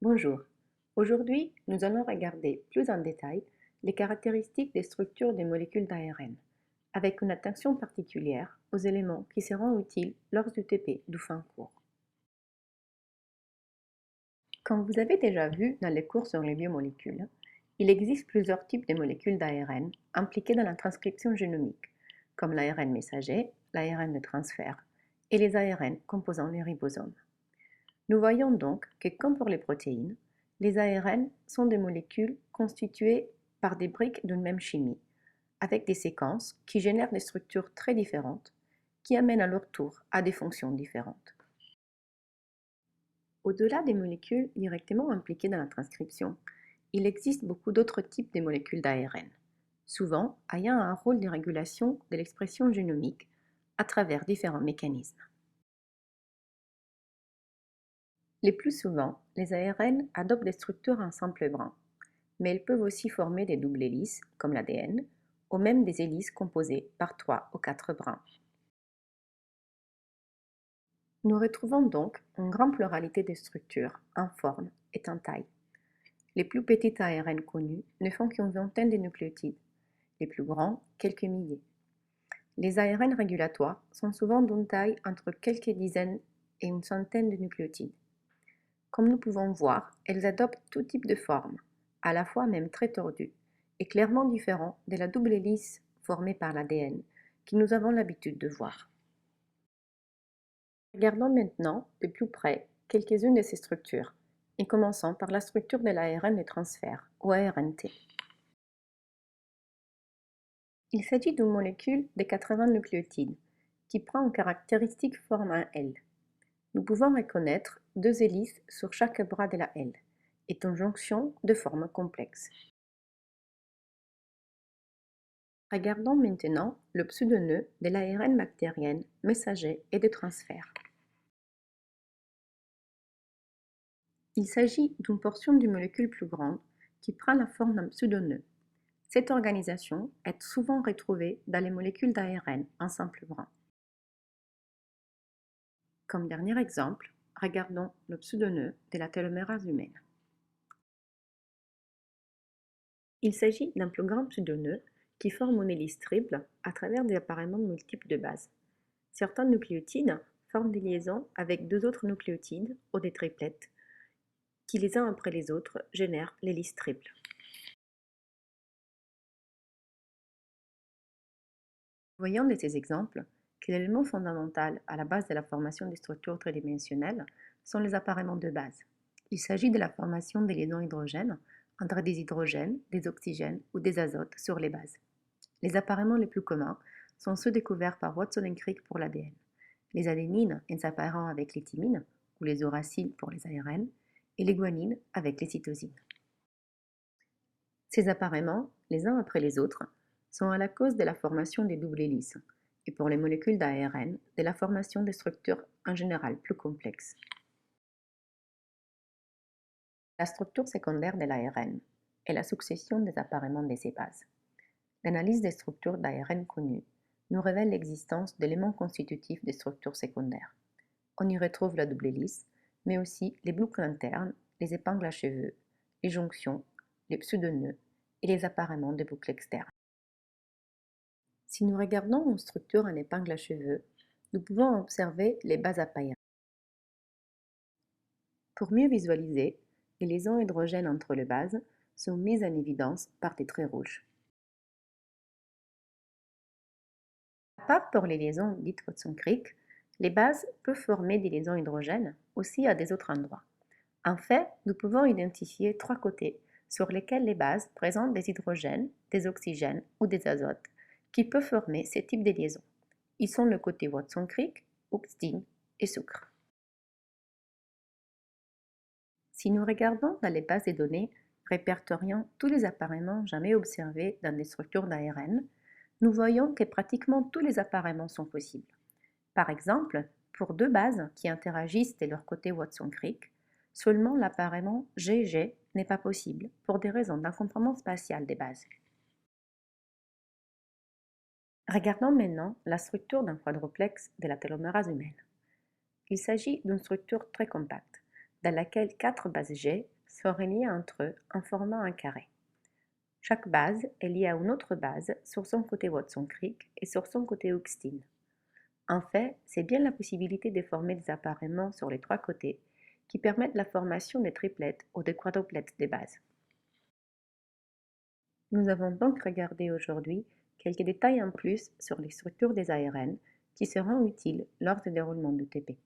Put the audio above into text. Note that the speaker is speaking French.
Bonjour. Aujourd'hui, nous allons regarder plus en détail les caractéristiques des structures des molécules d'ARN, avec une attention particulière aux éléments qui seront utiles lors du TP du fin cours. Comme vous avez déjà vu dans les cours sur les biomolécules, il existe plusieurs types de molécules d'ARN impliquées dans la transcription génomique, comme l'ARN messager, l'ARN de transfert et les ARN composant les ribosomes. Nous voyons donc que, comme pour les protéines, les ARN sont des molécules constituées par des briques d'une même chimie, avec des séquences qui génèrent des structures très différentes, qui amènent à leur tour à des fonctions différentes. Au-delà des molécules directement impliquées dans la transcription, il existe beaucoup d'autres types de molécules d'ARN, souvent ayant un rôle de régulation de l'expression génomique à travers différents mécanismes. Les plus souvent, les ARN adoptent des structures en simple brin, mais elles peuvent aussi former des doubles hélices, comme l'ADN, ou même des hélices composées par 3 ou 4 brins. Nous retrouvons donc une grande pluralité de structures, en forme et en taille. Les plus petites ARN connues ne font qu'une vingtaine de nucléotides, les plus grands quelques milliers. Les ARN régulatoires sont souvent d'une taille entre quelques dizaines et une centaine de nucléotides. Comme nous pouvons voir, elles adoptent tout type de forme, à la fois même très tordue, et clairement différent de la double hélice formée par l'ADN que nous avons l'habitude de voir. Regardons maintenant de plus près quelques-unes de ces structures, et commençons par la structure de l'ARN de transfert, ou ARNT. Il s'agit d'une molécule de 80 nucléotides, qui prend une caractéristique forme un L. Nous pouvons reconnaître deux hélices sur chaque bras de la L, et une jonction de forme complexe. Regardons maintenant le pseudonœud de l'ARN bactérienne, messager et de transfert. Il s'agit d'une portion du molécule plus grande qui prend la forme d'un pseudonœud. Cette organisation est souvent retrouvée dans les molécules d'ARN en simple brin. Comme dernier exemple, regardons le pseudonœud de la télomérase humaine. Il s'agit d'un plus grand pseudonœud qui forme une hélice triple à travers des appareillements multiples de bases. Certains nucléotides forment des liaisons avec deux autres nucléotides ou des triplettes qui, les uns après les autres, génèrent l'hélice triple. Voyons de ces exemples que l'élément fondamental à la base de la formation des structures tridimensionnelles sont les appareillements de base. Il s'agit de la formation des liaisons hydrogènes entre des hydrogènes, des oxygènes ou des azotes sur les bases. Les appareillements les plus communs sont ceux découverts par Watson et Crick pour l'ADN, les adénines en s'appareillant avec les thymines ou les uraciles pour les ARN et les guanines avec les cytosines. Ces appareillements, les uns après les autres, sont à la cause de la formation des doubles hélices et pour les molécules d'ARN, de la formation des structures en général plus complexes. La structure secondaire de l'ARN est la succession des appareillements de ces bases. L'analyse des structures d'ARN connues nous révèle l'existence d'éléments constitutifs des structures secondaires. On y retrouve la double hélice, mais aussi les boucles internes, les épingles à cheveux, les jonctions, les pseudonœuds et les appareillements de boucles externes. Si nous regardons une structure en épingle à cheveux, nous pouvons observer les bases à païens. Pour mieux visualiser, les liaisons hydrogènes entre les bases sont mises en évidence par des traits rouges. À part pour les liaisons dites Watson-Crick, les bases peuvent former des liaisons hydrogènes aussi à des autres endroits. En fait, nous pouvons identifier trois côtés sur lesquels les bases présentent des hydrogènes, des oxygènes ou des azotes qui peuvent former ces types de liaisons. Ils sont le côté Watson-Crick, oxydine et sucre. Si nous regardons dans les bases de données répertoriant tous les appareillements jamais observés dans des structures d'ARN, nous voyons que pratiquement tous les appareillements sont possibles. Par exemple, pour deux bases qui interagissent de leur côté Watson-Crick, seulement l'appareillement GG n'est pas possible pour des raisons d'encombrement spatial des bases. Regardons maintenant la structure d'un quadruplex de la télomérase humaine. Il s'agit d'une structure très compacte, dans laquelle 4 bases G sont reliées entre eux en formant un carré. Chaque base est liée à une autre base sur son côté Watson-Crick et sur son côté Hookstein. En fait, c'est bien la possibilité de former des appareillements sur les 3 côtés qui permettent la formation des triplettes ou des quadruplettes des bases. Nous avons donc regardé aujourd'hui quelques détails en plus sur les structures des ARN qui seront utiles lors du déroulement du TP.